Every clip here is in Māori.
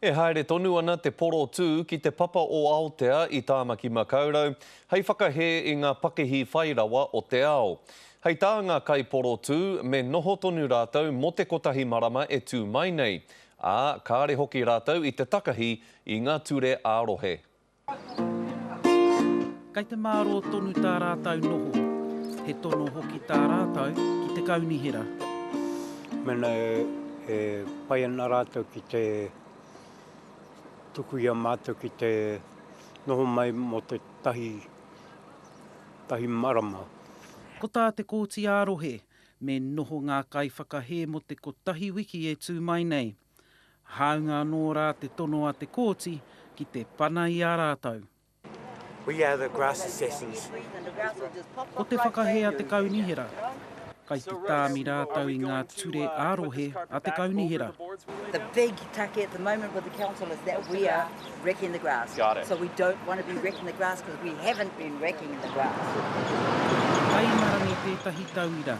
E haere tonu ana te poro tū ki te papa o Aotea i Tāmaki Makaurau, hei whakahe i ngā pakehi whairawa o te ao. Hei tā ngā kai poro tū me noho tonu rātou mo te kotahi marama e tū mai nei. Ā, kāre hoki rātou i te takahi i ngā ture ārohe. Kei te māro tonu tā rātou noho. He tono hoki tā rātou ki te kaunihira. Mena e pai ana rātou ki te tuku ia mātou ki te noho mai mo te tahi marama. Ko tā te kōti ārohe, me noho ngā kai whakahe mo te kotahi wiki e tū mai nei. Haunga nō rā te tono a te kōti ki te pana i a rātou. We are the grass assassins. Ko te whakahe a te kaunihira, kai te tāmi rātou i ngā ture ārohe a te kaunihira. The big take at the moment with the council is that we are wrecking the grass. Got it. So we don't want to be wrecking the grass because we haven't been wrecking the grass. Ai marangi tētahi tauira,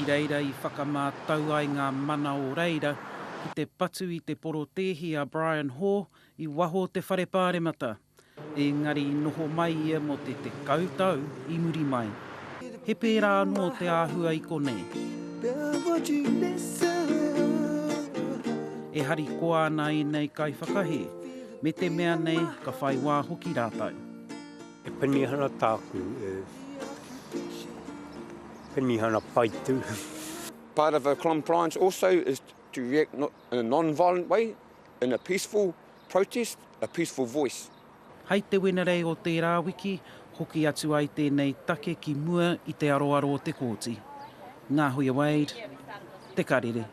i reira i whakamātau ai ngā mana o reira, i te patu i te poro tehi a Brian Hall i waho te whare pāremata. Engari noho mai ia mo te kautau i muri mai. He pērā anō te āhua i konei. E hari koa ana i nei kai whakahe, me te mea nei ka whai wā hoki rātou. E penihana tāku, penihana paitu. Part of our compliance also is to react in a non-violent way, in a peaceful protest, a peaceful voice. Hei te wenerei o tērā wiki, hoki atu ai tēnei take ki mua i te aroaro o te kōti. Ngā hui Wade, te karere.